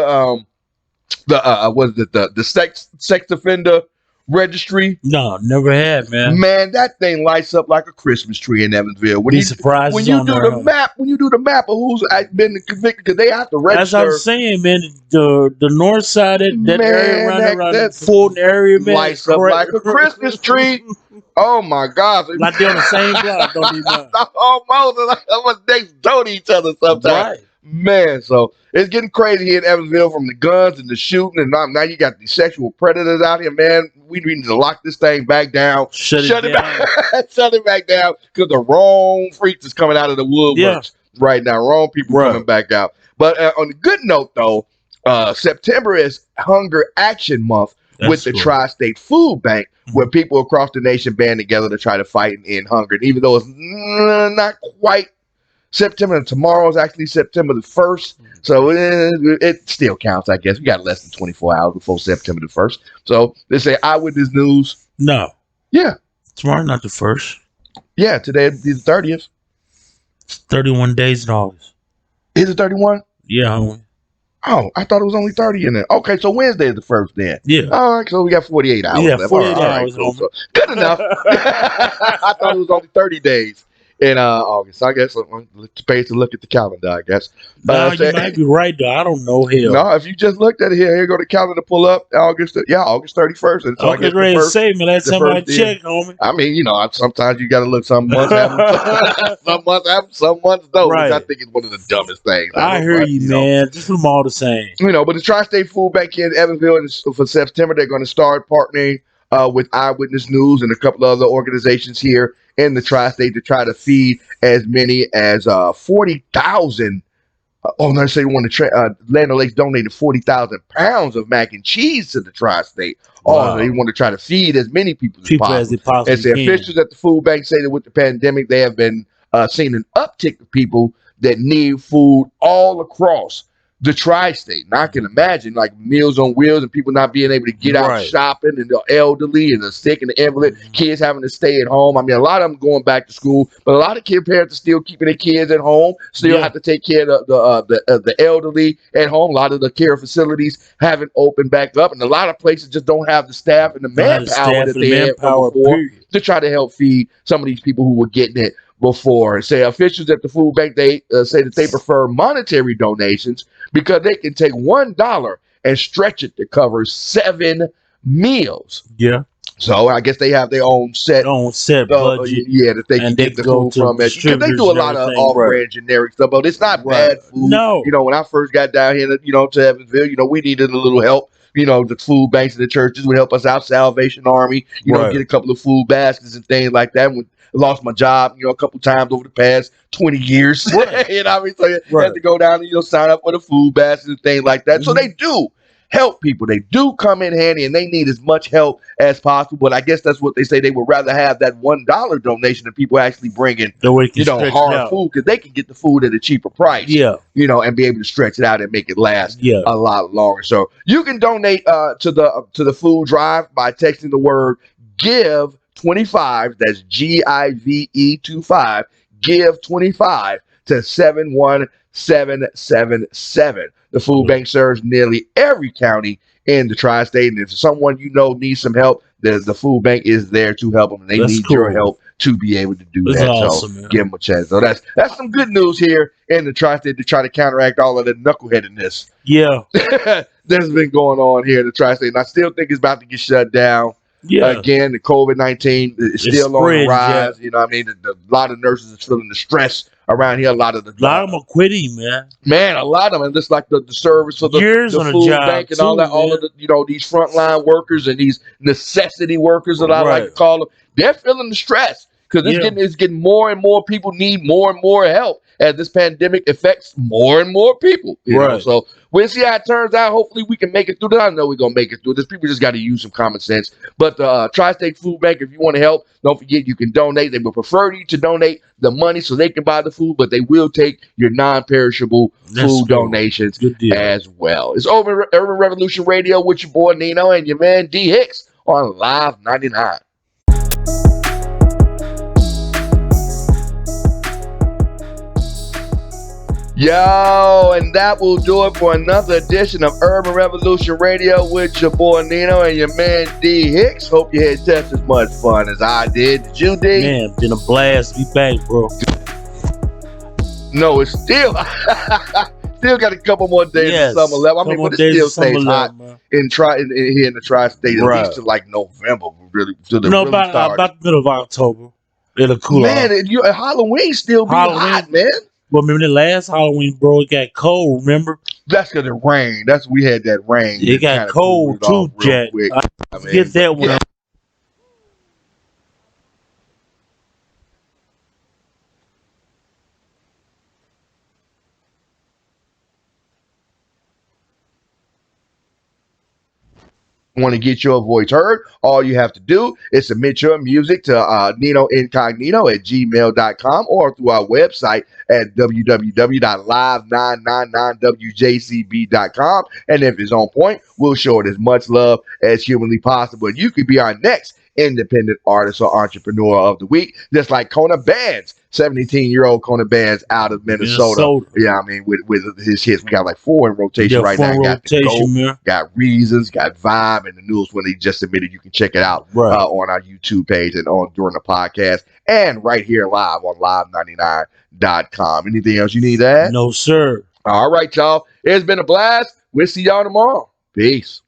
the sex offender registry? No, never had, man. Man, that thing lights up like a Christmas tree in Evansville. When you do the map of who's been convicted, because they have to register. As I was saying, man, the north side of that area around that Fulton area, man, lights up like a Christmas tree. Oh my gosh! Like they're on the same block, don't even know. Almost like next door to each other sometimes. Right. Man, so it's getting crazy here in Evansville, from the guns and the shooting, and now you got these sexual predators out here, man. We need to lock this thing back down. Shut it back down, because the wrong freaks is coming out of the woodworks right now. Wrong people coming back out. But on a good note, though, September is Hunger Action Month with the Tri-State Food Bank, where people across the nation band together to try to fight and end hunger. And even though it's not quite September, and tomorrow is actually September the 1st, so it still counts, I guess. We got less than 24 hours before September the 1st. So they say Eyewitness News. No. Yeah. Tomorrow, not the 1st. Yeah, today is the 30th. It's 31 days in August. Is it 31? Yeah, homie. Oh, I thought it was only 30 in there. Okay, so Wednesday is the 1st then. Yeah. All right, so we got 48 hours left. 48 hours. Cool. So, good enough. I thought it was only 30 days in August. I guess it's space to look at the calendar, I guess. No, you might be right, though. I don't know. Hell. No, if you just looked at it here go to calendar, pull up August 31st. And so I was ready to say, man, last time I checked, homie. I mean, you know, sometimes you got to look. Some months have some months have, some months don't. Right. Which I think is one of the dumbest things. I hear you, man. Just them all the same. You know, but the Tri-State Food Bank here in Evansville for September, they're going to start partnering with Eyewitness News and a couple of other organizations here in the Tri-State to try to feed as many as 40,000. Land O'Lakes donated 40,000 pounds of mac and cheese to the Tri-State. Wow. They want to try to feed as many people as possible. As the officials at the food bank say that with the pandemic, they have been seeing an uptick of people that need food all across the tri-state. And I can imagine like Meals on Wheels and people not being able to get out Right. shopping, and the elderly and the sick and the invalid, kids having to stay at home. I mean, a lot of them going back to school, but a lot of kid parents are still keeping their kids at home, still Yeah. have to take care of the elderly at home. A lot of the care facilities haven't opened back up, and a lot of places just don't have the staff and the Don't have the manpower staff that and the they had from manpower, before period. to try to help feed some of these people who were getting it before. And say officials at the food bank, they say that they prefer monetary donations because they can take $1 and stretch it to cover 7 meals. Yeah. So I guess they have their own set, Don't set budget, yeah, that they can and they get the can go food to from it, because they distributors do a and lot of everything. Right. off-brand generic stuff, but it's not Right. bad food. No. You know, when I first got down here, to Evansville, we needed a little help. The food banks and the churches would help us out. Salvation Army, Right. get a couple of food baskets and things like that. When I lost my job, a couple times over the past 20 years. Right. You know what I mean? So you Right. had to go down and, sign up for the food basket and things like that. So Mhm. they do help people. They do come in handy, and they need as much help as possible. But I guess that's what they say. They would rather have that $1 donation than people actually bringing, The way you can stretch it hard out. food, because they can get the food at a cheaper price. Yeah. And be able to stretch it out and make it last Yeah. a lot longer. So you can donate to the food drive by texting the word GIVE 25. That's GIVE 25. GIVE 25 to 71777. The food bank serves nearly every county in the tri-state, and if someone needs some help, the food bank is there to help them, and they That's need your cool. help to be able to do That's that. awesome, So man. give them a chance. So that's some good news here in the tri-state to try to counteract all of the knuckleheadedness Yeah. that's been going on here in the tri-state, and I still think it's about to get shut down. Yeah. Again, the COVID-19 is It's still on the spreading, rise. You know what I mean? A lot of nurses are feeling the stress around here. A lot of A lot of them are quitting, man. a lot of them, just like the service for the Years on a food job, bank and all too, that, all of man. the these frontline workers and these necessity workers that I like to Right. call them, they're feeling the stress because Yeah. it's getting more and more people need more and more help as this pandemic affects more and more people. You know, Right. so we'll see how it turns out. Hopefully, we can make it through this. I know we're gonna make it through this. People just got to use some common sense. But the Tri-State Food Bank, if you want to help, don't forget you can donate. They will prefer you to donate the money so they can buy the food, but they will take your non-perishable That's food cool. donations Good deal. as well. It's over Urban Revolution Radio with your boy Nino and your man D Hicks on Live 99. Yo, and that will do it for another edition of Urban Revolution Radio with your boy Nino and your man D Hicks. Hope you had just as much fun as I did. Did you, D? Man, been a blast. Be back, bro. No, it's still still got a couple more days Yes. of summer left. I mean, Couple but days it still of summer stays hot left, man. in here in the tri-state, at Right. least to like November, really, to the No, really about start. the middle of October. It'll cool Man, off. Halloween still be Halloween. hot, man. Well, remember the last Halloween, bro? It got cold. Remember? That's because it rained. We had that rain. It got kinda cold cooled it off too, real Jack. quick. I forget that one. yeah. Want to get your voice heard, all you have to do is submit your music to Nino Incognito at gmail.com or through our website at www.live999wjcb.com. And if it's on point, we'll show it as much love as humanly possible. And you could be our next independent artist or entrepreneur of the week, just like Kona Bands, 17-year-old Kona Bands out of Minnesota. Yeah, I mean, with his hits, we got like 4 in rotation right now. Got the Go, got Reasons, got Vibe, and the newest one he just submitted. You can check it out on our YouTube page and during the podcast, and right here live on live99.com. Anything else you need to add? No, sir. All right, y'all. It's been a blast. We'll see y'all tomorrow. Peace.